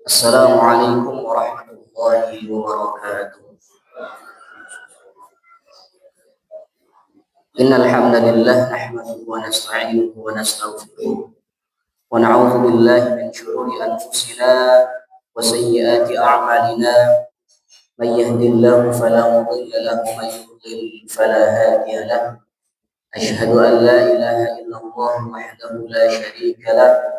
Assalamualaikum warahmatullahi wabarakatuh. Innal hamdalillah nahmaduhu wa nasta'inuhu wa nastaghfiruh wa na'udzu billahi min shururi anfusina wa sayyiati a'malina. May yahdihillahu fala mudilla lahu wa may yudlil fala hadiya lahu. Asyhadu an la ilaha illallah wahdahu la syarika lahu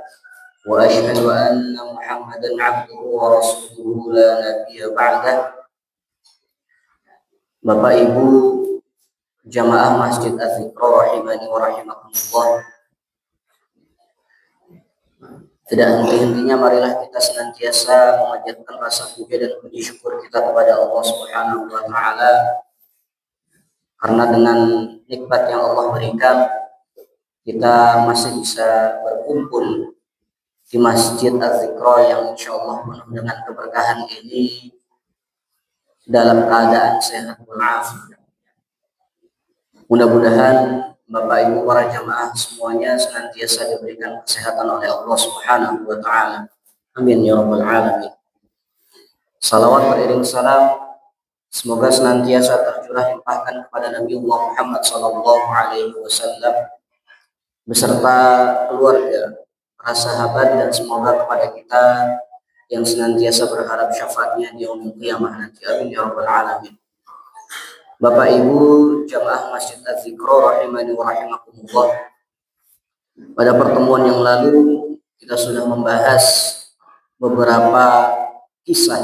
wa asyhadu anna Muhammadan 'abduhu wa rasuluhu la nabiyya ba'dah. Bapak Ibu jamaah Masjid Az-Zikra rahimani wa rahimakumullah. Tidak henti-hentinya marilah kita senantiasa memanjatkan rasa puja dan puji syukur kita kepada Allah Subhanahu wa taala, karena dengan nikmat yang Allah berikan kita masih bisa berkumpul di Masjid Az-Zikra yang insyaallah penuh dengan keberkahan ini dalam keadaan sehat walafiat. Mudah-mudahan Bapak Ibu para jamaah semuanya senantiasa diberikan kesehatan oleh Allah Subhanahu wa taala. Amin ya rabbal alamin. Salawat beriring salam semoga senantiasa tercurah limpahkan kepada Nabi Muhammad sallallahu alaihi wasallam beserta keluarga, para sahabat, dan semoga kepada kita yang senantiasa berharap syafaatnya di yaumul qiyamah nanti. Amin ya rabbal alamin. Bapak Ibu jamaah Masjid Az-Zikra rahimani wa rahimakumullah. Pada pertemuan yang lalu kita sudah membahas beberapa kisah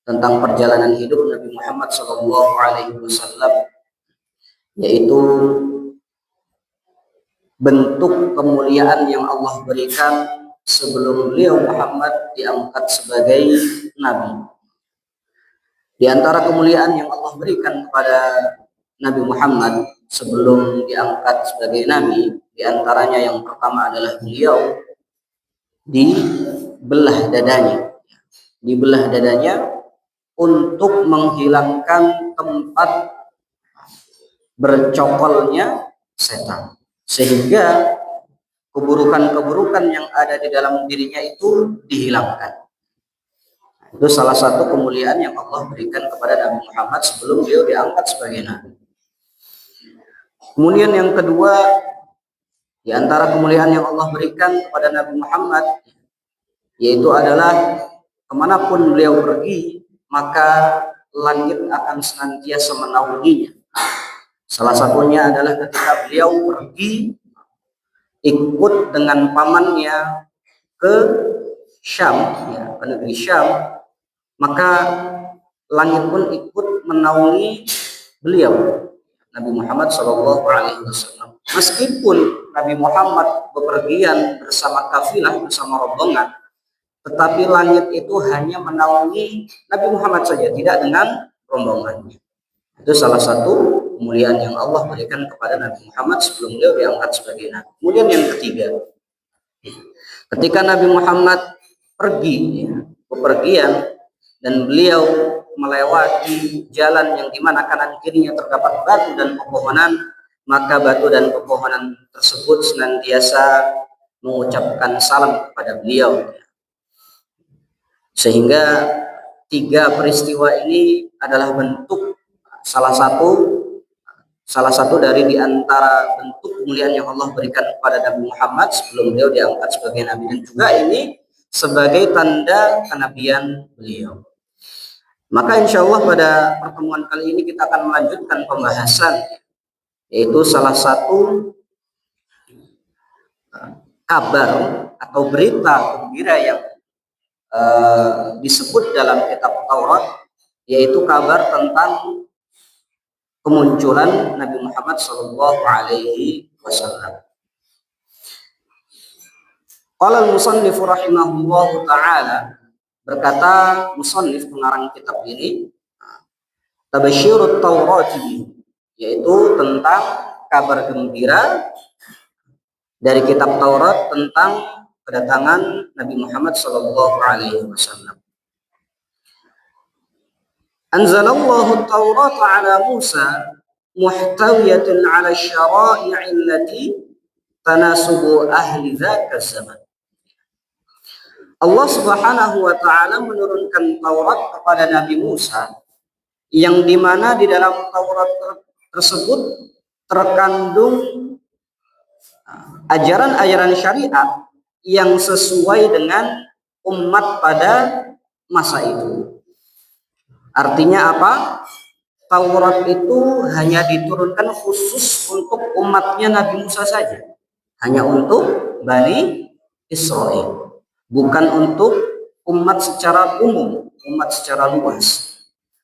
tentang perjalanan hidup Nabi Muhammad SAW, yaitu bentuk kemuliaan yang Allah berikan sebelum beliau Muhammad diangkat sebagai Nabi. Di antara kemuliaan yang Allah berikan kepada Nabi Muhammad sebelum diangkat sebagai Nabi, di antaranya yang pertama adalah beliau dibelah dadanya untuk menghilangkan tempat bercokolnya setan, sehingga keburukan-keburukan yang ada di dalam dirinya itu dihilangkan. Itu salah satu kemuliaan yang Allah berikan kepada Nabi Muhammad sebelum beliau diangkat sebagai Nabi. Kemudian yang kedua, di antara kemuliaan yang Allah berikan kepada Nabi Muhammad, yaitu adalah kemanapun beliau pergi, maka langit akan senantiasa menaunginya. Salah satunya adalah ketika beliau pergi ikut dengan pamannya ke Syam, ke negeri Syam, maka langit pun ikut menaungi beliau Nabi Muhammad SAW. Meskipun Nabi Muhammad bepergian bersama kafilah, bersama rombongan, tetapi langit itu hanya menaungi Nabi Muhammad saja, tidak dengan rombongannya. Itu salah satu kemuliaan yang Allah berikan kepada Nabi Muhammad sebelum beliau diangkat sebagai Nabi. Kemudian yang ketiga, ketika Nabi Muhammad pergi bepergian dan beliau melewati jalan yang dimana kanan kirinya terdapat batu dan pepohonan, maka batu dan pepohonan tersebut senantiasa mengucapkan salam kepada beliau. Sehingga tiga peristiwa ini adalah bentuk salah satu dari diantara bentuk kemuliaan yang Allah berikan kepada Nabi Muhammad sebelum beliau diangkat sebagai Nabi, dan juga ini sebagai tanda kenabian beliau. Maka insya Allah pada pertemuan kali ini kita akan melanjutkan pembahasan, yaitu salah satu kabar atau berita gembira yang disebut dalam kitab Taurat, yaitu kabar tentang kemunculan Nabi Muhammad SAW. Qala al-musannif rahimahullahu ta'ala, berkata musannif pengarang kitab ini, Tabasyirut Taurati, yaitu tentang kabar gembira dari kitab Taurat tentang kedatangan Nabi Muhammad SAW. Anzalallahu Taurata ala Musa muhtawiyatan ala syara'i' allati tanasubu ahli dzaka zaman. Allah Subhanahu wa taala menurunkan Taurat kepada Nabi Musa, yang dimana di dalam Taurat tersebut terkandung ajaran-ajaran syariat yang sesuai dengan umat pada masa itu. Artinya apa? Taurat itu hanya diturunkan khusus untuk umatnya Nabi Musa saja, hanya untuk Bani Israel, bukan untuk umat secara umum, umat secara luas,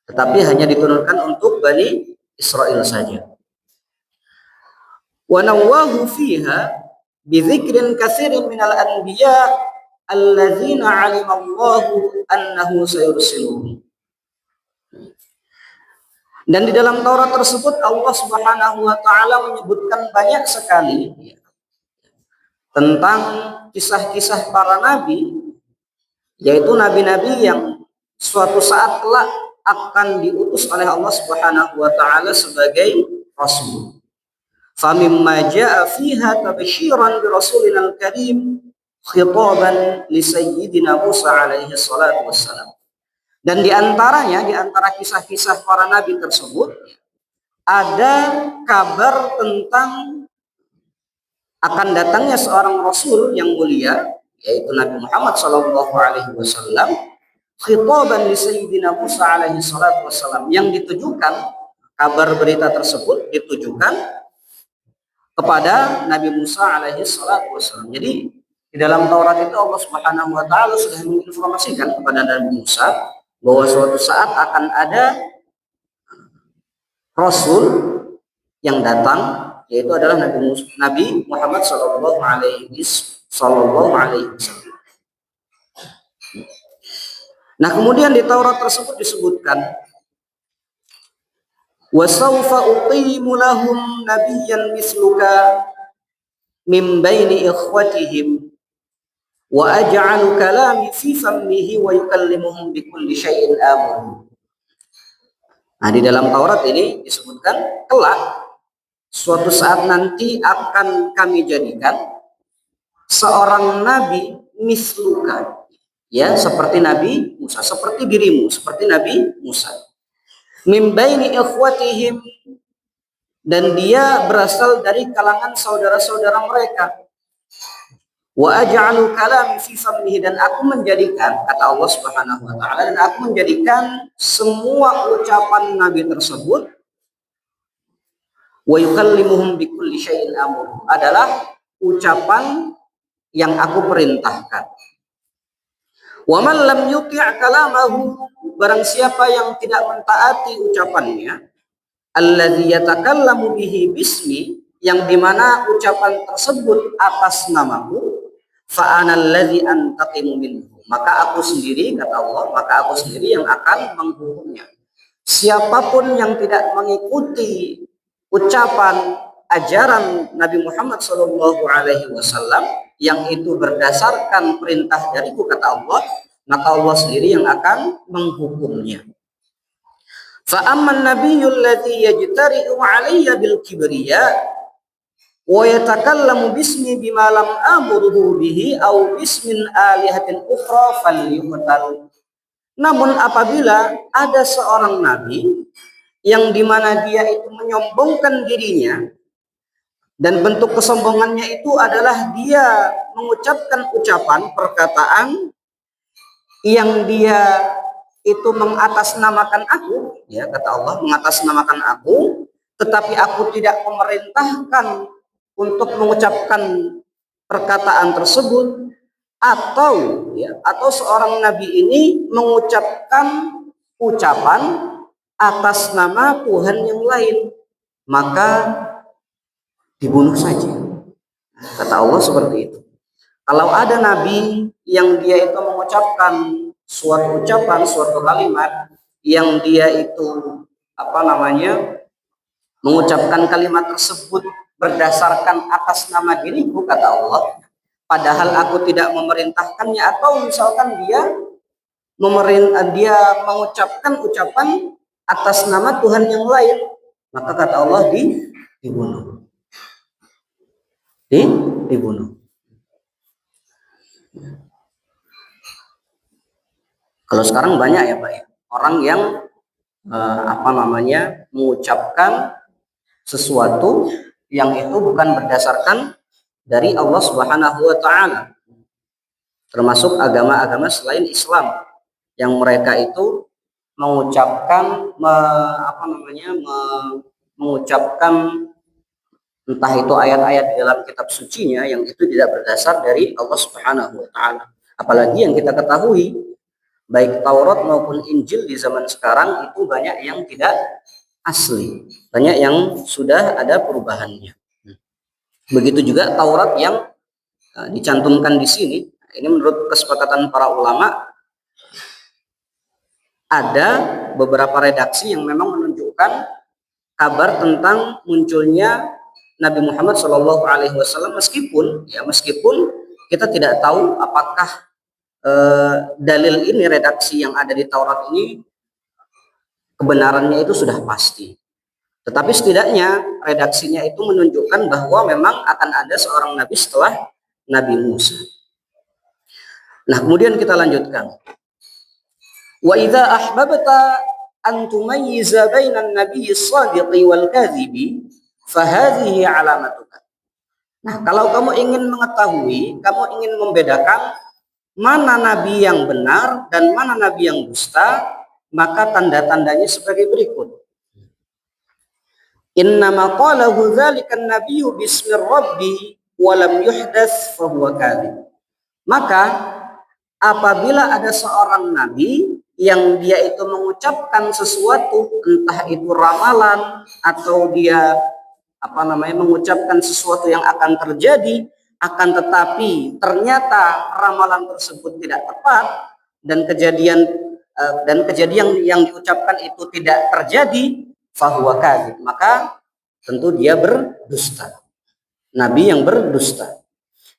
tetapi hanya diturunkan untuk Bani Israel saja. Wa nawwahu fiha bi dzikrin katsirin minal anbiya alladzina 'alima Allahu annahu sayursiluhum. Dan di dalam Taurat tersebut Allah Subhanahu wa taala menyebutkan banyak sekali tentang kisah-kisah para nabi, yaitu nabi-nabi yang suatu saat kelak akan diutus oleh Allah Subhanahu wa taala sebagai rasul. Famimma jaa fiha tabsyiran bi rasulina al-karim khitaban li sayyidina Musa alaihi salatu wassalam. Dan di antaranya, di antara kisah-kisah para nabi tersebut, ada kabar tentang akan datangnya seorang rasul yang mulia, yaitu Nabi Muhammad sallallahu alaihi wasallam, khitaban li sayyidina Musa alaihi salatu wasallam, yang ditujukan, kabar berita tersebut ditujukan kepada Nabi Musa alaihi salatu wasallam. Jadi di dalam Taurat itu Allah Subhanahu wa taala sudah menginformasikan kepada Nabi Musa bahwa suatu saat akan ada rasul yang datang, yaitu adalah Nabi Muhammad sallallahu alaihi wasallam. Nah, kemudian di Taurat tersebut disebutkan, wa sawfa uqimu lahum nabiyyan misluka min baini ikhwatihim wa aj'alu kalami fi fammihi wa yukallimuhum bi kulli syai'in amr. Nah, di dalam Taurat ini disebutkan kelak suatu saat nanti akan kami jadikan seorang nabi misluka, ya, seperti Nabi Musa, seperti dirimu, seperti Nabi Musa. Min baini ikhwatihim, dan dia berasal dari kalangan saudara-saudara mereka. Wa aj'alu kalami fi fammihi, dan aku menjadikan, kata Allah Subhanahu wa taala, dan aku menjadikan semua ucapan nabi tersebut, wa yukallimuhum bi kulli syai'in amr, adalah ucapan yang aku perintahkan. Wa man lam yuti' kalamahu, barang siapa yang tidak mentaati ucapannya, alladzi yatakallamu bihi bismi, yang dimana ucapan tersebut atas namaku, fa anal ladzi antaqimu minhu, maka aku sendiri, kata Allah, maka aku sendiri yang akan menghukumnya. Siapapun yang tidak mengikuti ucapan ajaran Nabi Muhammad sallallahu alaihi wasallam yang itu berdasarkan perintah dariku, kata Allah, maka Allah sendiri yang akan menghukumnya. Fa amman nabiyyul ladzi yajtari'u 'alayya bil kibriya wa yatakallamu bismi bima lam amruhu bihi aw bismin alihatin ukhra falyuqtal. Namun apabila ada seorang nabi yang dimana dia itu menyombongkan dirinya, dan bentuk kesombongannya itu adalah dia mengucapkan ucapan perkataan yang dia itu mengatasnamakan aku, ya, kata Allah, mengatasnamakan aku, tetapi aku tidak memerintahkan untuk mengucapkan perkataan tersebut, atau ya, atau seorang nabi ini mengucapkan ucapan atas nama Tuhan yang lain, maka dibunuh saja, kata Allah seperti itu. Kalau ada nabi yang dia itu mengucapkan suatu ucapan, suatu kalimat yang dia itu mengucapkan kalimat tersebut berdasarkan atas nama diriku, kata Allah, padahal aku tidak memerintahkannya, atau misalkan dia mengucapkan ucapan atas nama Tuhan yang lain, maka kata Allah dibunuh. Dibunuh. Kalau sekarang banyak ya Pak ya, orang yang mengucapkan sesuatu yang itu bukan berdasarkan dari Allah Subhanahu wa taala. Termasuk agama-agama selain Islam yang mereka itu mengucapkan mengucapkan entah itu ayat-ayat di dalam kitab sucinya yang itu tidak berdasar dari Allah Subhanahu wa taala. Apalagi yang kita ketahui baik Taurat maupun Injil di zaman sekarang itu banyak yang tidak asli, banyak yang sudah ada perubahannya. Begitu juga Taurat yang dicantumkan di sini, ini menurut kesepakatan para ulama, ada beberapa redaksi yang memang menunjukkan kabar tentang munculnya Nabi Muhammad SAW, meskipun kita tidak tahu apakah dalil ini, redaksi yang ada di Taurat ini kebenarannya itu sudah pasti. Tetapi setidaknya redaksinya itu menunjukkan bahwa memang akan ada seorang nabi setelah Nabi Musa. Nah, kemudian kita lanjutkan. Wa idza ahbabta an tumayyiza bainan nabiyyi shadiqi wal kadhibi fa hadhihi alamatuka. Nah, kalau kamu ingin mengetahui, kamu ingin membedakan mana nabi yang benar dan mana nabi yang dusta, maka tanda-tandanya sebagai berikut. Innama qalahu dzalikan nabiyyu bismi rabbi wa lam yuhdats fa huwa kadzib. Maka apabila ada seorang nabi yang dia itu mengucapkan sesuatu, entah itu ramalan atau dia mengucapkan sesuatu yang akan terjadi, akan tetapi ternyata ramalan tersebut tidak tepat dan kejadian yang diucapkan itu tidak terjadi, fahuwa kadzib, maka tentu dia berdusta. Nabi yang berdusta.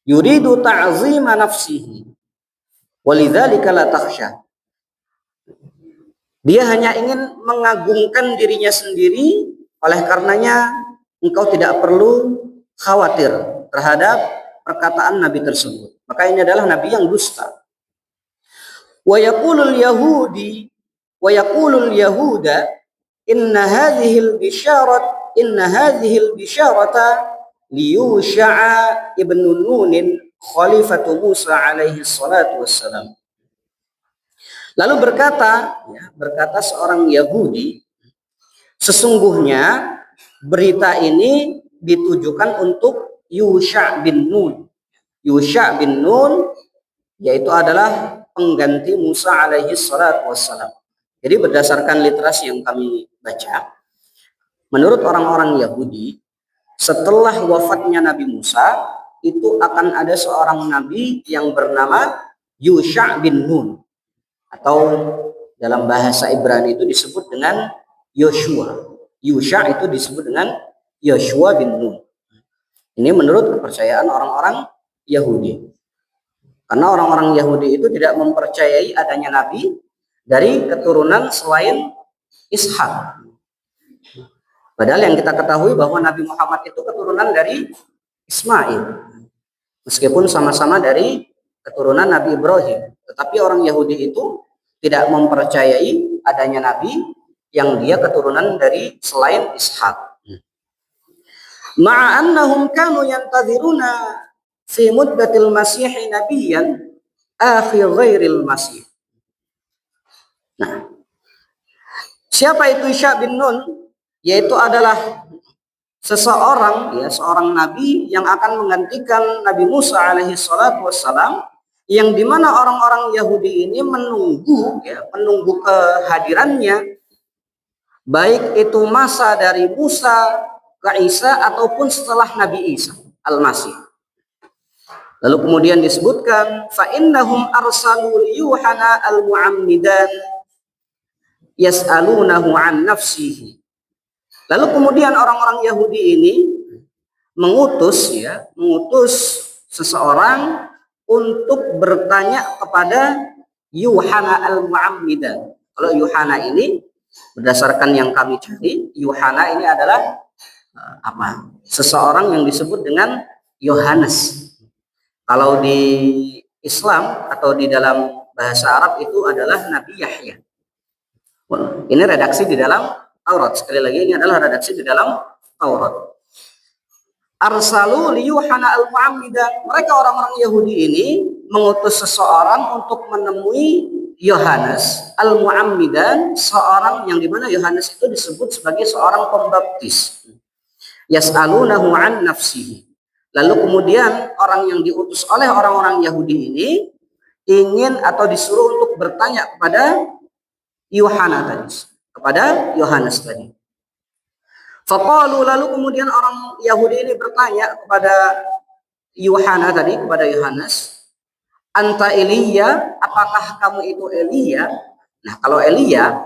Yuridu ta'zima nafsihi walidzalika la takhsha. Dia hanya ingin mengagungkan dirinya sendiri, oleh karenanya engkau tidak perlu khawatir terhadap perkataan nabi tersebut. Maka ini adalah nabi yang dusta. Wa yaqulul yahuda inna hadhil bisharata liyusha'a ibnu Nunin khalifatu Musa alaihi salatu wassalam. Lalu berkata seorang Yahudi, sesungguhnya berita ini ditujukan untuk Yusha bin Nun. Yusha bin Nun yaitu adalah pengganti Musa alaihi salatu wassalam. Jadi berdasarkan literasi yang kami baca, menurut orang-orang Yahudi, setelah wafatnya Nabi Musa, itu akan ada seorang nabi yang bernama Yusha bin Nun, atau dalam bahasa Ibrani itu disebut dengan Yoshua. Yusha itu disebut dengan Yoshua bin Nun. Ini menurut kepercayaan orang-orang Yahudi. Karena orang-orang Yahudi itu tidak mempercayai adanya nabi dari keturunan selain Ishak. Padahal yang kita ketahui bahwa Nabi Muhammad itu keturunan dari Ismail. Meskipun sama-sama dari keturunan Nabi Ibrahim. Tetapi orang Yahudi itu tidak mempercayai adanya Nabi yang dia keturunan dari selain Ishak. Ma'annahum kanu yantadhiruna fi muddatil masih nabiyyan akhir ghairil masih. Nah, siapa itu Yusha bin Nun? Yaitu adalah seorang nabi yang akan menggantikan Nabi Musa alaihi salatu wassalam, yang dimana orang-orang Yahudi ini menunggu kehadirannya, baik itu masa dari Musa ke Isa ataupun setelah Nabi Isa al-Masih. Lalu kemudian disebutkan fa innahum arsalu Yuhana al-Mu'ammidan yas'alunahu an nafsihi. Lalu kemudian orang-orang Yahudi ini mengutus seseorang untuk bertanya kepada Yuhana al-Mu'ammidan. Kalau Yuhana ini berdasarkan yang kami cari, Yuhana ini adalah seseorang yang disebut dengan Yohanes. Kalau di Islam atau di dalam bahasa Arab itu adalah Nabi Yahya. Ini redaksi di dalam Taurat. Sekali lagi ini adalah redaksi di dalam Taurat. Arsalu liyuhana al-mu'ammidan. Mereka orang-orang Yahudi ini mengutus seseorang untuk menemui Yohanes al-mu'ammidan, seorang yang dimana Yohanes itu disebut sebagai seorang pembaptis. Yas'alunahu an nafsihi. Lalu kemudian orang yang diutus oleh orang-orang Yahudi ini ingin atau disuruh untuk bertanya kepada Yohanes tadi. Faqalu, lalu kemudian orang Yahudi ini bertanya kepada Yohanes, anta Elia, apakah kamu itu Elia? Nah, kalau Elia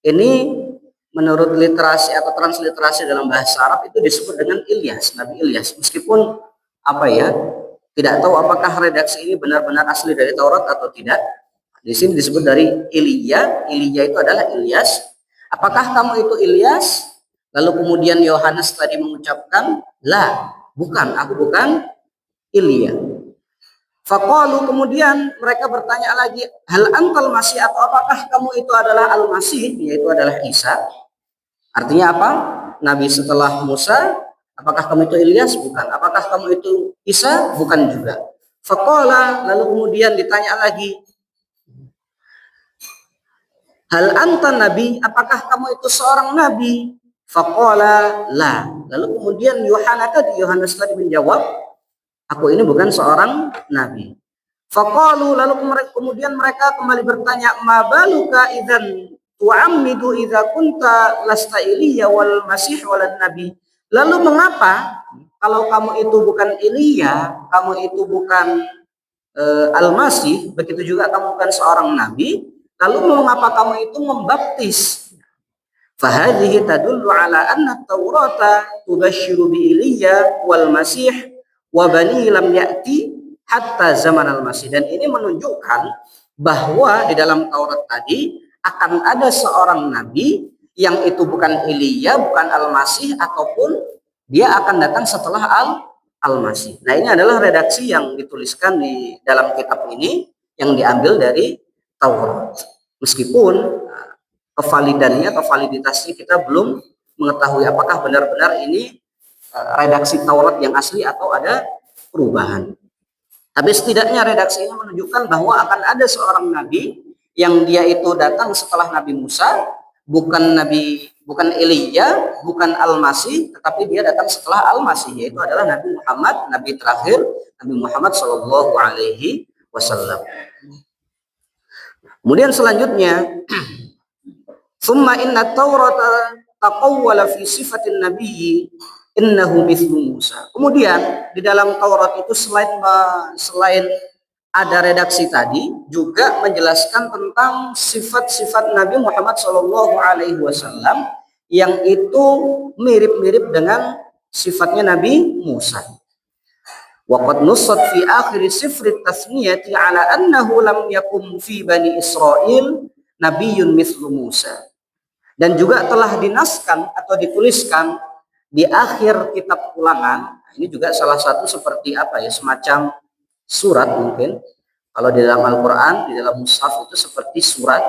ini menurut literasi atau transliterasi dalam bahasa Arab itu disebut dengan Ilyas, Nabi Ilyas. Meskipun tidak tahu apakah redaksi ini benar-benar asli dari Taurat atau tidak. Di sini disebut dari Elia itu adalah Ilyas. Apakah kamu itu Ilyas? Lalu kemudian Yohanes tadi mengucapkan, la, bukan, aku bukan Elia. Faqalu, kemudian mereka bertanya lagi, hal antal masih, atau apakah kamu itu adalah al-masih, yaitu adalah Isa? Artinya apa? Nabi setelah Musa. Apakah kamu itu Ilyas? Bukan. Apakah kamu itu Isa? Bukan juga. Faqala, lalu kemudian ditanya lagi, hal anta nabi, apakah kamu itu seorang nabi? Faqala la. Lalu kemudian Yohanes tadi menjawab, aku ini bukan seorang nabi. Faqalu, lalu kemudian mereka kembali bertanya, ma baluka idzan tu'ammidu idza kunta lasta Ilya wal masih walad nabi. Lalu mengapa kalau kamu itu bukan Ilya, kamu itu bukan al-masih, begitu juga kamu bukan seorang nabi, lalu mengapa kamu itu membaptis? Fahadhihi tadullu ala anna at-taurata tubashshiru bi Ilya wal masih wa bani lam ya'ti hatta zaman al-masih. Dan ini menunjukkan bahwa di dalam Taurat tadi akan ada seorang nabi yang itu bukan Ilya, bukan al-masih, ataupun dia akan datang setelah al-masih. Nah, ini adalah redaksi yang dituliskan di dalam kitab ini yang diambil dari Taurat. Meskipun kevalidannya atau validitasnya kita belum mengetahui apakah benar-benar ini redaksi Taurat yang asli atau ada perubahan. Tapi setidaknya redaksi ini menunjukkan bahwa akan ada seorang nabi yang dia itu datang setelah Nabi Musa, bukan Elia, bukan Al-Masih, tetapi dia datang setelah Al-Masih, yaitu adalah Nabi Muhammad, nabi terakhir, Nabi Muhammad Shallallahu Alaihi Wasallam. Kemudian selanjutnya, summa inna Taurata taqawwala fi sifatin nabiyyi innahu mithlu Musa. Kemudian di dalam Taurat itu selain ada redaksi tadi juga menjelaskan tentang sifat-sifat Nabi Muhammad Shallallahu Alaihi Wasallam yang itu mirip-mirip dengan sifatnya Nabi Musa. Waqad nussat fi akhir sifri tasniyati ala annahu lam yakum fi bani Israel nabiyyun mithlu Musa. Dan juga telah dinaskan atau dituliskan di akhir kitab Ulangan. Ini juga salah satu seperti semacam surat mungkin. Kalau di dalam Al-Quran, di dalam mushaf itu seperti surat.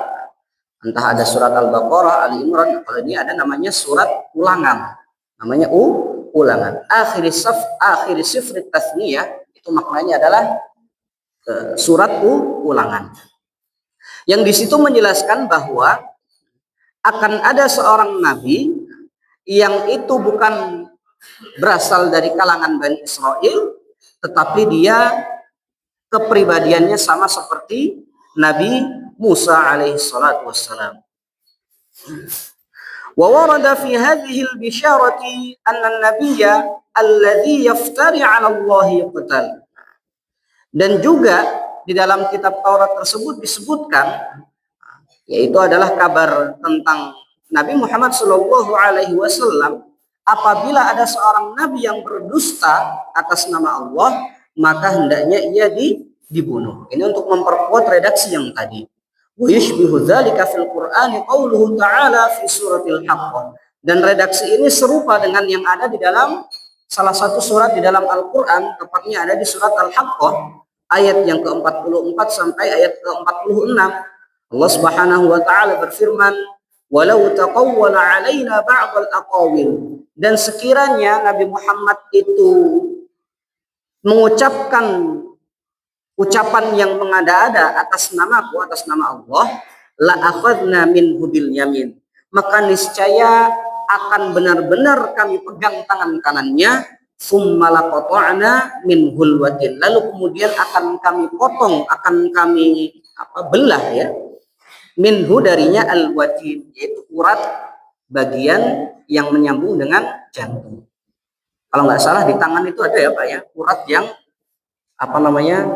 Entah ada surat Al-Baqarah, Ali Imran. Kalau ini ada namanya surat Ulangan. Namanya Ulangan. Akhir sifri tasniyah itu maknanya adalah surat Ulangan. Yang di situ menjelaskan bahwa akan ada seorang nabi yang itu bukan berasal dari kalangan Bani Israel, tetapi dia kepribadiannya sama seperti Nabi Musa alaihi salatu wassalam. Wa warada fi hadhihi al-bisharati anna an-nabiyya alladhi yaftari 'ala Allah yuqtal. Dan juga di dalam kitab Taurat tersebut disebutkan, yaitu adalah kabar tentang Nabi Muhammad Shallallahu Alaihi Wasallam, apabila ada seorang nabi yang berdusta atas nama Allah, maka hendaknya ia dibunuh. Ini untuk memperkuat redaksi yang tadi. Wa yushbihu dzalika fil Qur'ani qauluhu ta'ala fi suratil Haqqah. Dan redaksi ini serupa dengan yang ada di dalam salah satu surat di dalam Al-Qur'an, tepatnya ada di surat Al-Haqqah. ayat yang ke-44 sampai ayat ke-46. Allah Subhanahu wa taala berfirman, "Walau taqawwala 'alaina ba'dal aqawil." Dan sekiranya Nabi Muhammad itu mengucapkan ucapan yang mengada-ada atas namaku, atas nama Allah, la akhadna minhu bil yamin. Maka niscaya akan benar-benar kami pegang tangan kanannya, summa laqata'na minhul watin. Lalu kemudian akan kami potong, akan kami belah ya. Minhu darinya al-watin, yaitu urat bagian yang menyambung dengan jantung. Kalau nggak salah di tangan itu ada ya Pak ya, urat yang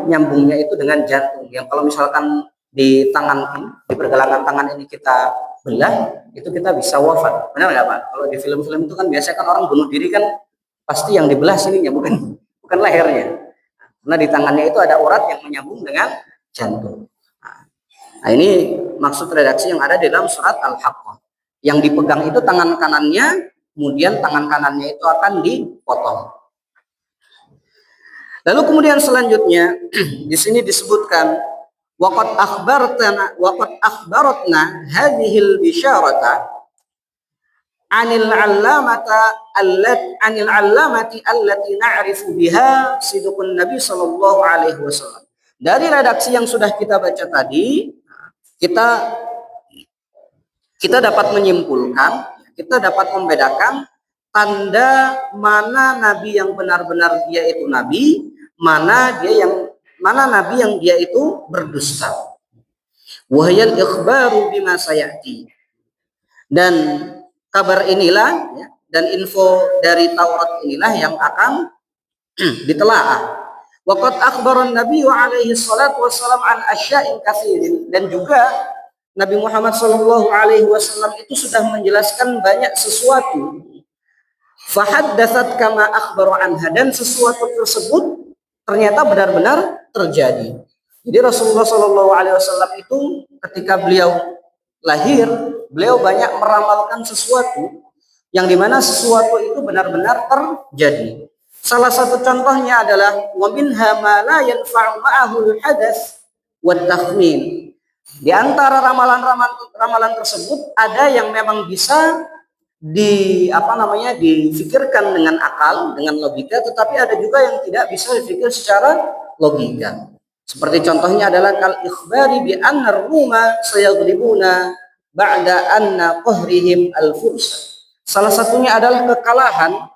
nyambungnya itu dengan jantung. Yang kalau misalkan di tangan, di pergelangan tangan ini kita belah, itu kita bisa wafat. Benar nggak Pak? Kalau di film-film itu kan biasanya kan orang bunuh diri kan pasti yang dibelah sininya, bukan lehernya. Karena di tangannya itu ada urat yang menyambung dengan jantung. Nah, ini maksud redaksi yang ada di dalam surat Al-Haqqah. Yang dipegang itu tangan kanannya, kemudian tangan kanannya itu akan dipotong. Lalu kemudian selanjutnya di sini disebutkan waqad akhbaratna hadhil bisyarata anil 'allamati allati na'rifu biha sidqun nabi sallallahu alaihi wasallam. Dari redaksi yang sudah kita baca tadi, kita dapat menyimpulkan, kita dapat membedakan tanda mana nabi yang benar-benar dia itu nabi, mana nabi yang dia itu berdusta. Wahyal ikhbaru bima sayati. Dan kabar inilah ya, dan info dari Taurat inilah yang akan ditelaah. Waqad akhbaran Nabi alaihi salatu wassalam an asya'in katsirin. Dan juga Nabi Muhammad sallallahu alaihi wasallam itu sudah menjelaskan banyak sesuatu. Fahaddatsat kama akhbaru anha, dan sesuatu tersebut ternyata benar-benar terjadi. Jadi Rasulullah sallallahu alaihi wasallam itu ketika beliau lahir, beliau banyak meramalkan sesuatu yang dimana sesuatu itu benar-benar terjadi. Salah satu contohnya adalah wa minha ma la yanfa'u ma'ahu al-hadath wa takhmin. Di antara ramalan tersebut ada yang memang bisa difikirkan dengan akal, dengan logika, tetapi ada juga yang tidak bisa difikir secara logika. Seperti contohnya adalah kal ikhbari bi anna ar-ruma sayaghlibuna ba'da anna qahrihim al-furs. Salah satunya adalah kekalahan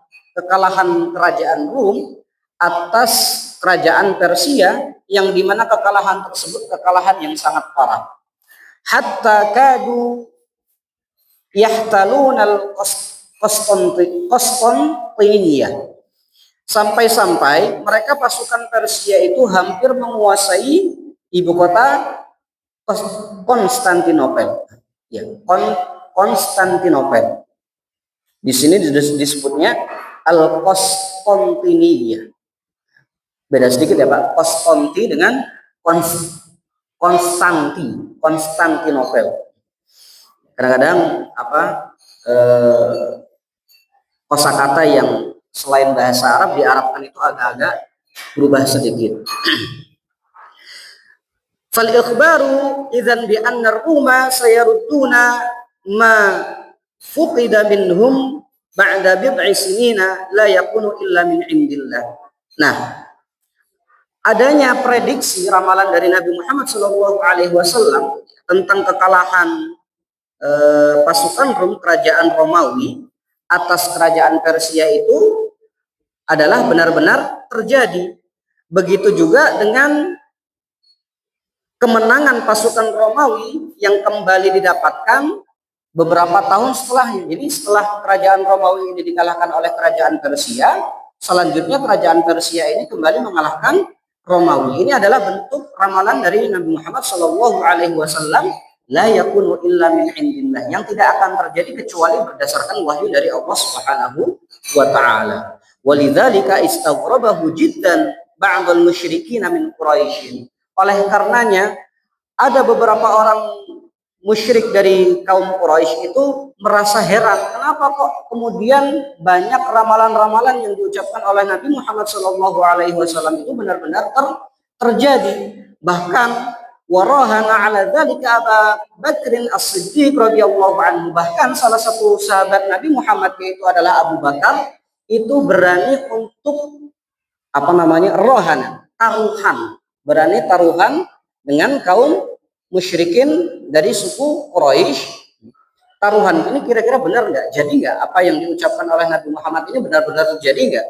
kerajaan Rum atas kerajaan Persia, yang dimana kekalahan tersebut kekalahan yang sangat parah. Hatta kadu yahtalunal Konstantiniyah. Sampai-sampai mereka pasukan Persia itu hampir menguasai ibu kota Konstantinopel. Ya, Konstantinopel. Di sini disebutnya Al-Konstantiniyah. Beda sedikit ya Pak, Konstanti dengan Konstantinopel. Kadang-kadang kosakata yang selain bahasa Arab di Arabkan itu agak-agak berubah sedikit. Fal ikhbaru idzan bi anna ar-ruma sayarudduna ma fuqida minhum ba'da bid'i sinina la yakunu illa min indillah. Nah, adanya prediksi ramalan dari Nabi Muhammad SAW tentang kekalahan pasukan Rum, kerajaan Romawi atas kerajaan Persia itu adalah benar-benar terjadi. Begitu juga dengan kemenangan pasukan Romawi yang kembali didapatkan beberapa tahun setelahnya. Jadi setelah kerajaan Romawi ini dikalahkan oleh kerajaan Persia, selanjutnya kerajaan Persia ini kembali mengalahkan Romawi. Ini adalah bentuk ramalan dari Nabi Muhammad SAW, la yakunu illa min indillah, yang tidak akan terjadi kecuali berdasarkan wahyu dari Allah Subhanahu wa taala. Walidzalika istaghrabahu jiddan ba'dul musyrikin min Quraisy. Oleh karenanya ada beberapa orang musyrik dari kaum Quraisy itu merasa heran, kenapa kok kemudian banyak ramalan-ramalan yang diucapkan oleh Nabi Muhammad SAW itu benar-benar terjadi. Bahkan warahana ala dzalika Abu Bakrin As-Siddiq radhiyallahu anhu, bahkan salah satu sahabat Nabi Muhammad yaitu adalah Abu Bakar itu berani untuk rohana, taruhan, berani taruhan dengan kaum musyrikin dari suku Quraisy. Taruhan ini kira-kira benar nggak? Jadi nggak apa yang diucapkan oleh Nabi Muhammad ini benar-benar terjadi nggak?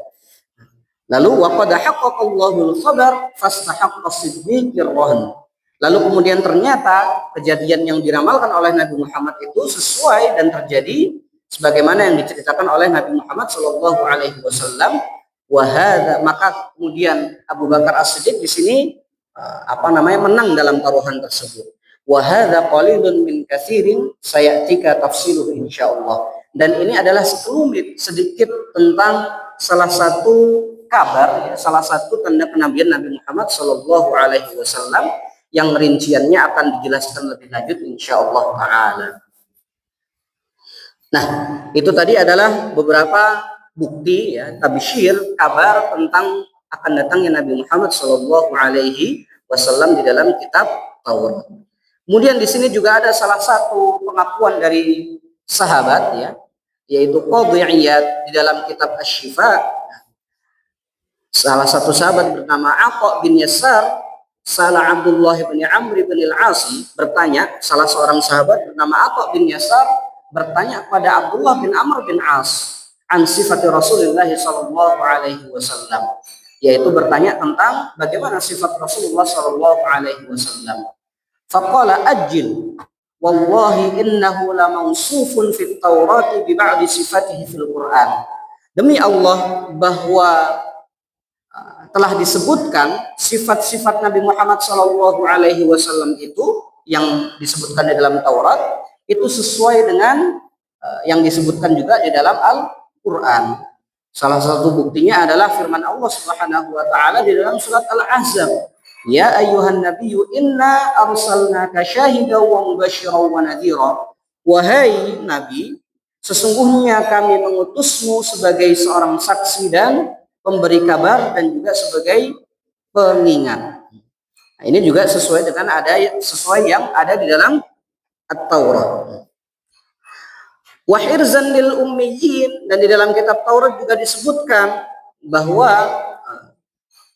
Lalu waqad haqqaqallahu al-khabar fastahaqqa as-siddiqir rahn. Lalu kemudian ternyata kejadian yang diramalkan oleh Nabi Muhammad itu sesuai dan terjadi sebagaimana yang diceritakan oleh Nabi Muhammad Shallallahu Alaihi Wasallam. Wahada, maka kemudian Abu Bakar As-Siddiq di sini menang dalam taruhan tersebut. Wahada qalilun min katsirin sayatika tafsiluhu insyaallah. Dan ini adalah sekelumit sedikit tentang salah satu kabar, salah satu tanda kenabian Nabi Muhammad Shallallahu Alaihi Wasallam yang rinciannya akan dijelaskan lebih lanjut insyaallah taala. Nah, itu tadi adalah beberapa bukti ya, tabsyir, kabar tentang akan datangnya Nabi Muhammad Shallallahu Alaihi Wasallam di dalam kitab Taurat. Kemudian di sini juga ada salah satu pengakuan dari sahabat ya, yaitu Qadhi Iyad di dalam kitab Asy-Syifa. Salah satu sahabat bernama Atha bin Yasar, salah Abdullah bin Amr bin Al-As bertanya, salah seorang sahabat bernama Atha bin Yasar bertanya kepada Abdullah bin Amr bin As an sifat Rasulullah sallallahu alaihi wasallam, yaitu bertanya tentang bagaimana sifat Rasulullah sallallahu alaihi wasallam. Faqala ajil wallahi innahu la mawsufun fit Taurati bi ba'di sifatihi fil Quran. Demi Allah bahwa telah disebutkan sifat-sifat Nabi Muhammad sallallahu alaihi wasallam itu yang disebutkan di dalam Taurat itu sesuai dengan yang disebutkan juga di dalam Al-Quran. Salah satu buktinya adalah firman Allah Subhanahu wa taala di dalam surat Al-Ahzab, ya ayyuhan nabiyyu inna arsalnaka syahidan wa mubasysyiran wa nadhira. Wahai nabi, sesungguhnya kami mengutusmu sebagai seorang saksi dan pemberi kabar dan juga sebagai pengingat. Nah, ini juga sesuai dengan yang ada di dalam At-Taurat. Wa hirzan lil ummiyin, dan di dalam kitab Taurat juga disebutkan bahwa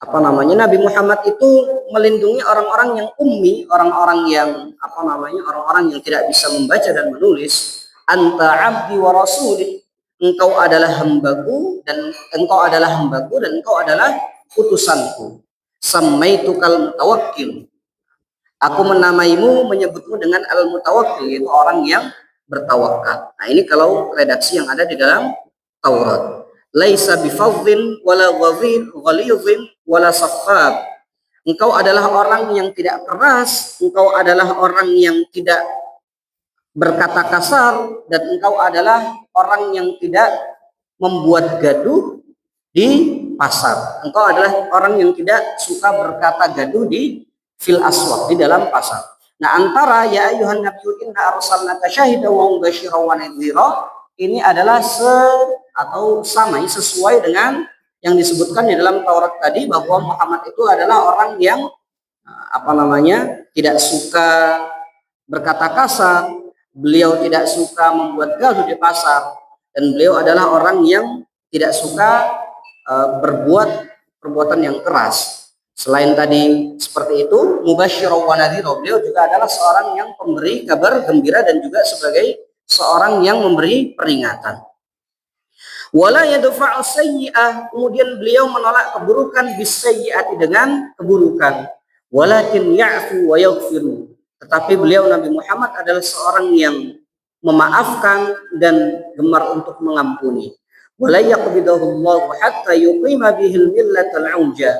Nabi Muhammad itu melindungi orang-orang yang ummi, orang-orang yang orang-orang yang tidak bisa membaca dan menulis. Anta abdi wa rasuli, engkau adalah hambaku dan engkau adalah utusanku. Samaitukal mutawakkil, aku menamaimu, menyebutmu dengan al-mutawakkil, yaitu orang yang bertawakal. Nah, ini kalau redaksi yang ada di dalam Taurat. Laisa bifadhin wala ghalidhin wala saffab. Engkau adalah orang yang tidak keras, engkau adalah orang yang tidak berkata kasar, dan engkau adalah orang yang tidak membuat gaduh di pasar. Engkau adalah orang yang tidak suka berkata gaduh di fil aswaq, di dalam pasar. Nah, antara ya ayyuhan nabiyyu inna arsalnaka syahidan wa mubasysyiran wa nadhira ini adalah sesuai dengan yang disebutkan di dalam Taurat tadi, bahwa Muhammad itu adalah orang yang tidak suka berkata kasar, beliau tidak suka membuat gaduh di pasar, dan beliau adalah orang yang tidak suka berbuat perbuatan yang keras. Selain tadi seperti itu, mubasysyiran wa nadhira, beliau juga adalah seorang yang pemberi kabar gembira dan juga sebagai seorang yang memberi peringatan. Wala yadfa'u sayyi'ah, kemudian beliau menolak keburukan bisayyi'ati, dengan keburukan. Walakin ya'fu wa yaghfiru, tetapi beliau Nabi Muhammad adalah seorang yang memaafkan dan gemar untuk mengampuni. Wala yaqbidahu Allah hatta yuqima bihil millatal 'auja,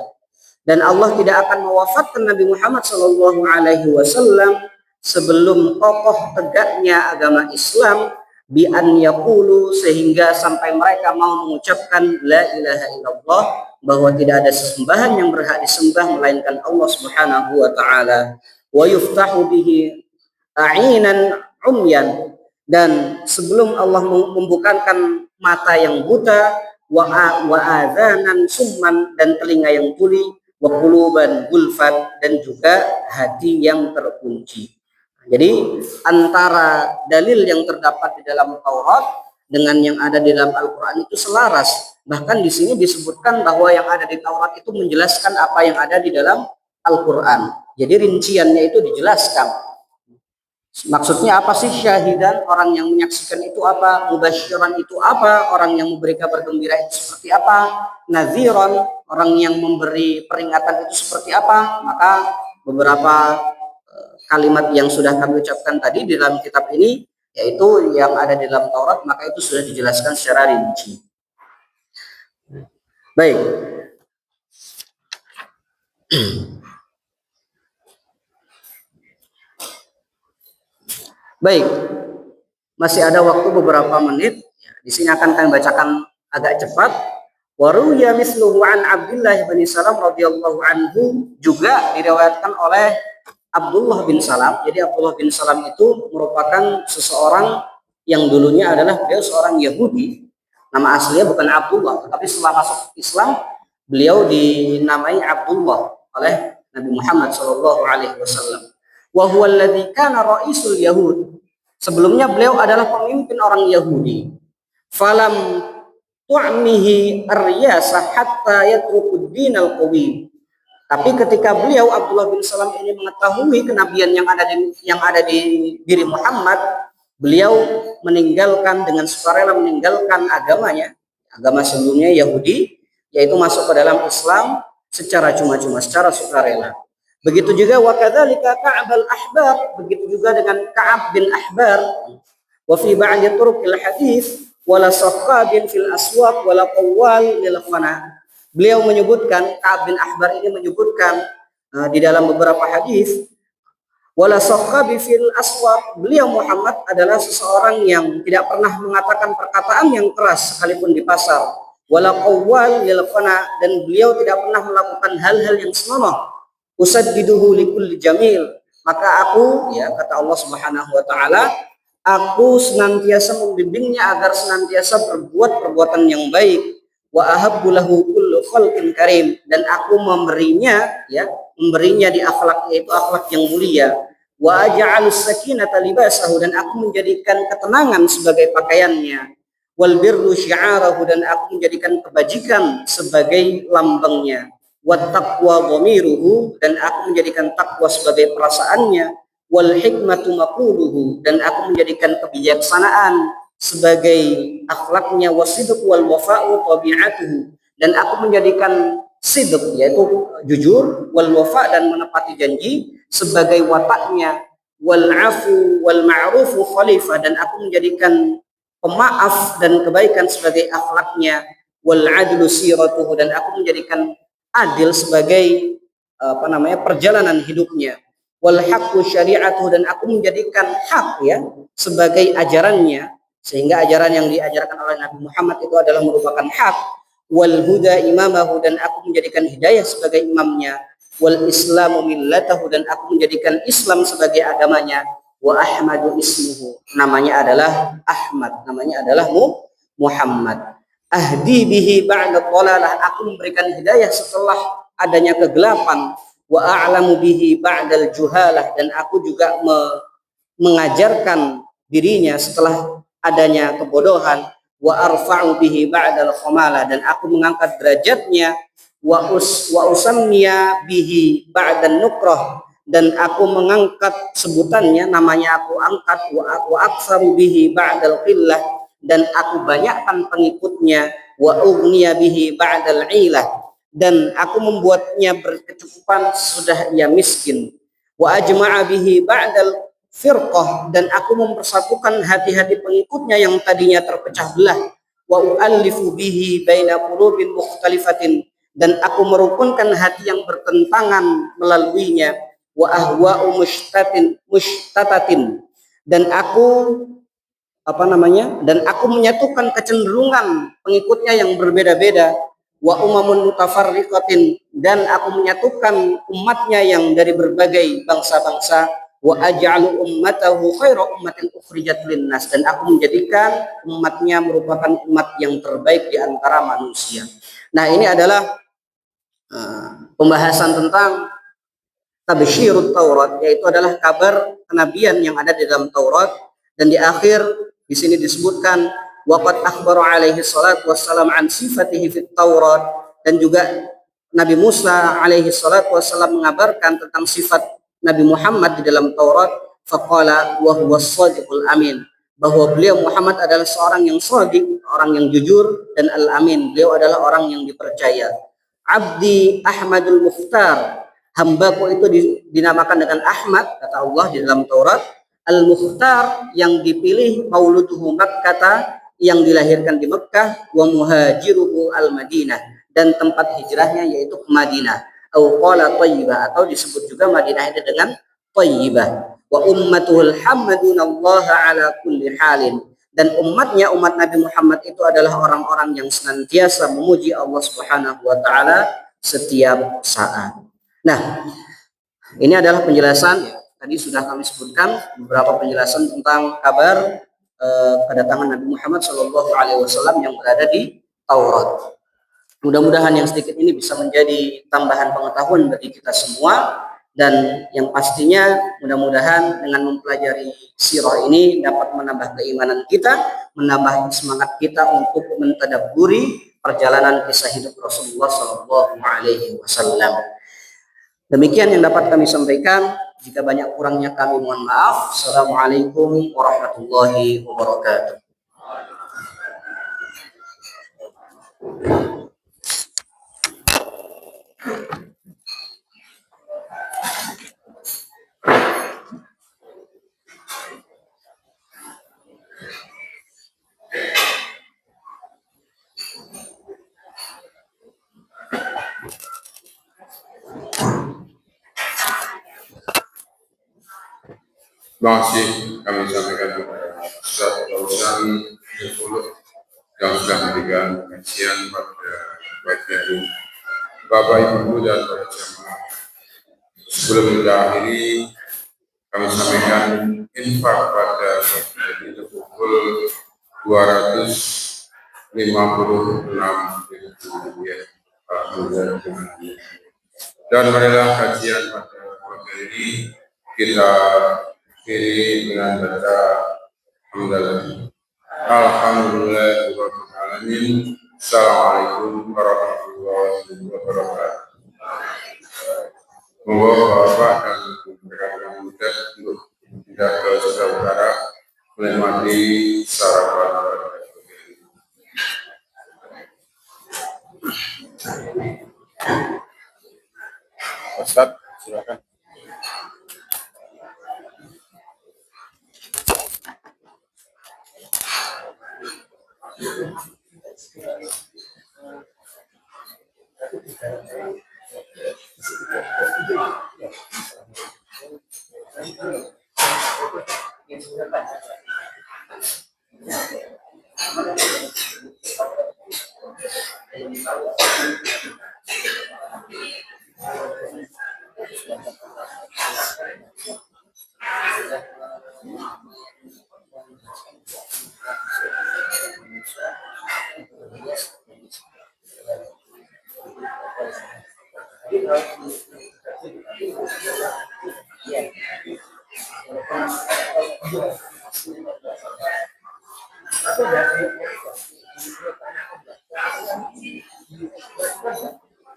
dan Allah tidak akan mewafatkan Nabi Muhammad Shallallahu Alaihi Wasallam sebelum kokoh tegaknya agama Islam, bi an yaqulu, sehingga sampai mereka mau mengucapkan la ilaha illallah, bahwa tidak ada sesembahan yang berhak disembah melainkan Allah Subhanahu wa taala. Wa yuftahu bihi a'inan umyan, dan sebelum Allah membukakan mata yang buta, wa adzanan summan, dan telinga yang tuli, wa quluban gulfan, dan juga hati yang terkunci. Jadi antara dalil yang terdapat di dalam Taurat dengan yang ada di dalam Al-Quran itu selaras. Bahkan di sini disebutkan bahwa yang ada di Taurat itu menjelaskan apa yang ada di dalam Al-Quran. Jadi rinciannya itu dijelaskan. Maksudnya apa sih syahidan? Orang yang menyaksikan itu apa? Mubasyiran itu apa? Orang yang memberi kabar gembira itu seperti apa? Nadhiran, orang yang memberi peringatan itu seperti apa? Maka beberapa kalimat yang sudah kami ucapkan tadi di dalam kitab ini, yaitu yang ada di dalam Taurat, maka itu sudah dijelaskan secara rinci. Baik. Baik. Masih ada waktu beberapa menit. Di sini akan kami bacakan agak cepat. Waruya misluhu an Abdullah bin Salam radhiyallahu anhu, juga diriwayatkan oleh Abdullah bin Salam. Jadi Abdullah bin Salam itu merupakan seseorang yang dulunya adalah beliau seorang Yahudi. Nama aslinya bukan Abdullah, tetapi setelah masuk Islam beliau dinamai Abdullah oleh Nabi Muhammad SAW. Wa huwa alladzi kana ra'isul Yahud. Sebelumnya beliau adalah pemimpin orang Yahudi. Falam tu'mihi ar-riyasah hatta yatrukud dinal qawim. Tapi ketika beliau Abdullah bin Salam ini mengetahui kenabian yang ada di diri Muhammad, beliau meninggalkan dengan sukarela meninggalkan agamanya, agama sebelumnya Yahudi, yaitu masuk ke dalam Islam secara cuma-cuma, secara sukarela. Begitu juga wa kadzalika Ka'ab al-Ahbar, begitu juga dengan Ka'ab bin Ahbar. Wa fi ba'di turuqil hadis wala saqqabin fil aswaq wala qawwal lil khana. Beliau menyebutkan, Ka'ab bin Ahbar ini menyebutkan di dalam beberapa hadis, wala saqqabi fil aswaq, beliau Muhammad adalah seseorang yang tidak pernah mengatakan perkataan yang keras sekalipun di pasar, wala qawwal lil khana, dan beliau tidak pernah melakukan hal-hal yang senonoh. Usaddiduhu likulli jamil, maka aku, ya kata Allah Subhanahu wa taala, aku senantiasa membimbingnya agar senantiasa berbuat perbuatan yang baik. Wa ahabbu lahu kullu khalqin karim, dan aku memberinya di akhlak, yaitu akhlak yang mulia. Wa aj'alus sakinata libasahu, dan aku menjadikan ketenangan sebagai pakaiannya. Wal birru syi'arahu, dan aku menjadikan kebajikan sebagai lambangnya. Wat taqwa dhamiruhu, dan aku menjadikan takwa sebagai perasaannya. Wal hikmatu maquluhu, dan aku menjadikan kebijaksanaan sebagai akhlaknya. Wasidq wal wafa'u tabi'atuhu, dan aku menjadikan sidq, yaitu jujur, wal wafa, dan menepati janji, sebagai wataknya. Wal afu wal ma'rufu khalifah, dan aku menjadikan pemaaf dan kebaikan sebagai akhlaknya. Wal adlu siratuhu, dan aku menjadikan adil sebagai perjalanan hidupnya. Wal haqqu syari'atuhu, dan aku menjadikan hak sebagai ajarannya, sehingga ajaran yang diajarkan oleh Nabi Muhammad itu adalah merupakan hak. Wal huda imamahu, dan aku menjadikan hidayah sebagai imamnya. Wal islamu millatahu, dan aku menjadikan Islam sebagai agamanya. Wa ahmadu ismuhu, namanya adalah Ahmad, namanya adalah Muhammad. Ahdi bihi ba'da dhalalah, aku memberikan hidayah setelah adanya kegelapan. Wa a'lamu bihi ba'dal juhalah, dan aku juga mengajarkan dirinya setelah adanya kebodohan. Wa arfa'u bihi ba'dal khamalah, dan aku mengangkat derajatnya. Wa usammiya bihi ba'dan nukrah, dan aku mengangkat sebutannya, namanya aku angkat. Wa aktsaru bihi ba'dal qillah, dan aku banyakkan pengikutnya. Wa ughniya bihi ba'dal ilah, dan aku membuatnya berkecukupan sudah ia miskin. Wa ajma'a bihi ba'dal firqah, dan aku mempersatukan hati-hati pengikutnya yang tadinya terpecah belah. Wa u'allifu bihi baina qulubin mukhtalifatin, dan aku merukunkan hati yang bertentangan melaluinya. Wa ahwa'u mushtatatin, dan aku menyatukan kecenderungan pengikutnya yang berbeda-beda. Wa umamun mutafarriqatin, dan aku menyatukan umatnya yang dari berbagai bangsa-bangsa. Wa aj'alu ummatahu khaira ummatin ukhrijat linnas, dan aku menjadikan umatnya merupakan umat yang terbaik di antara manusia. Nah, ini adalah pembahasan tentang tabsyirut Taurat, yaitu adalah kabar kenabian yang ada di dalam Taurat. Dan di akhir di sini disebutkan waqad akhbara alaihi salatu wassalam an sifatihi fit Taurat, dan juga Nabi Musa alaihi salatu wassalam mengabarkan tentang sifat Nabi Muhammad di dalam Taurat. Faqala wa huwa shadiqul amin, bahwa beliau Muhammad adalah seorang yang shadiq, orang yang jujur, dan al-amin, beliau adalah orang yang dipercaya. Abdi Ahmadul Mukhtar, hambaku itu dinamakan dengan Ahmad, kata Allah di dalam Taurat. Al-Mukhtar, yang dipilih, mauluduhu Makkah, yang dilahirkan di Mekah, wa muhajiruhu al-Madinah, dan tempat hijrahnya yaitu ke Madinah. Au qala Thayyibah, atau disebut juga Madinah itu dengan Thayyibah. Wa ummatuhul hamdunallaha ala kulli halin, dan umatnya, umat Nabi Muhammad itu adalah orang-orang yang senantiasa memuji Allah Subhanahu wa taala setiap saat. Nah, ini adalah penjelasan, tadi sudah kami sebutkan beberapa penjelasan tentang kabar kedatangan Nabi Muhammad SAW yang berada di Taurat. Mudah-mudahan yang sedikit ini bisa menjadi tambahan pengetahuan bagi kita semua, dan yang pastinya mudah-mudahan dengan mempelajari sirah ini dapat menambah keimanan kita, menambah semangat kita untuk mentadabburi perjalanan kisah hidup Rasulullah SAW. Demikian yang dapat kami sampaikan. Jika banyak kurangnya kami mohon maaf. Assalamualaikum warahmatullahi wabarakatuh. Terima kasih kami sampaikan kepada Ustaz Fauzan yang sudah memberikan pengajian pada baiknya Bapak Ibu Guru dan para jamaah. Sebelum kita akhiri, kami sampaikan infak pada itu pukul 256.000 rupiah. Dan marilah kajian pada pagi ini kita akhiri dengan baca hamdalah. Alhamdulillahirabbil alamin. Assalamualaikum warahmatullahi wabarakatuh. Moga Bapak dan rekan-rekan muda untuk tidak ke saudara menikmati sarapan. Ustaz, silakan.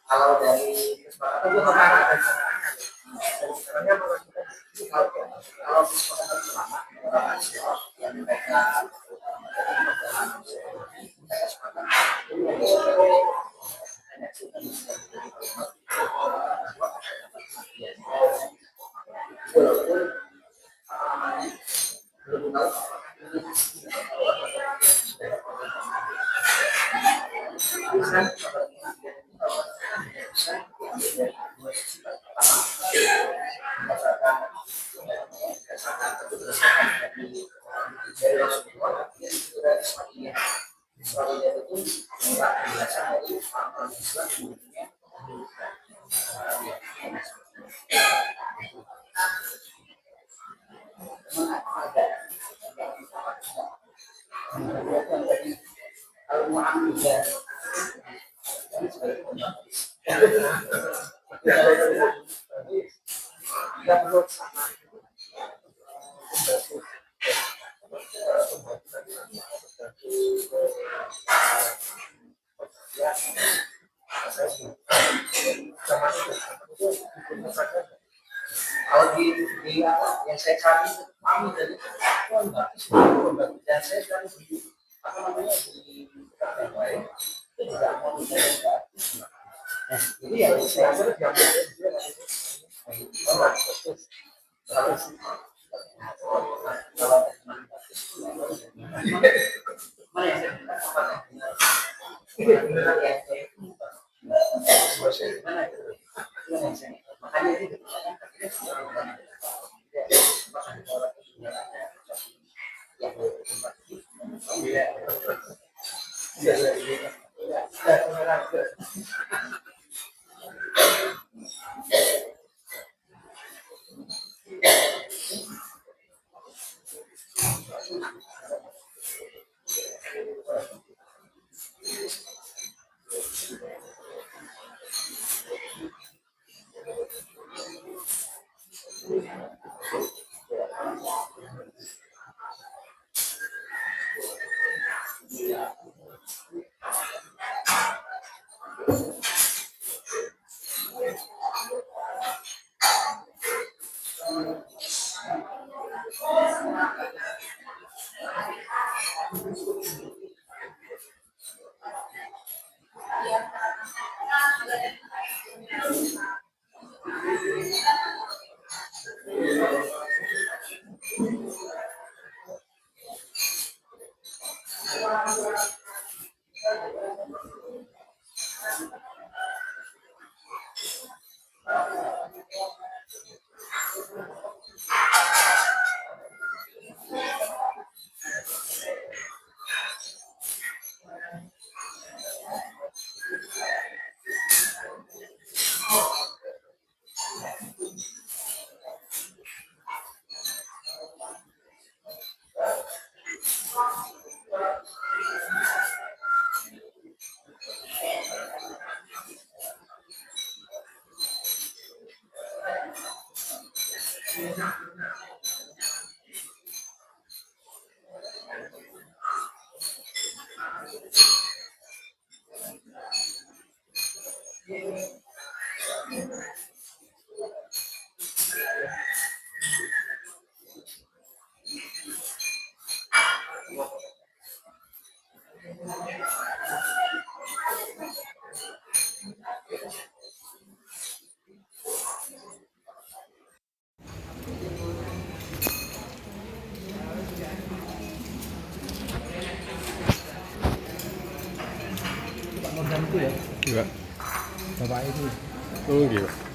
Kalau dari kesepakatan itu kemana? Kalau kesepakatan lama yang mereka yang saya cari kami dari dan saya cari di apa namanya di yang lain itu juga mau gratis. Nah, ini ya saya yang Morgan itu ya? Enggak. Bapak itu. Oh, gitu.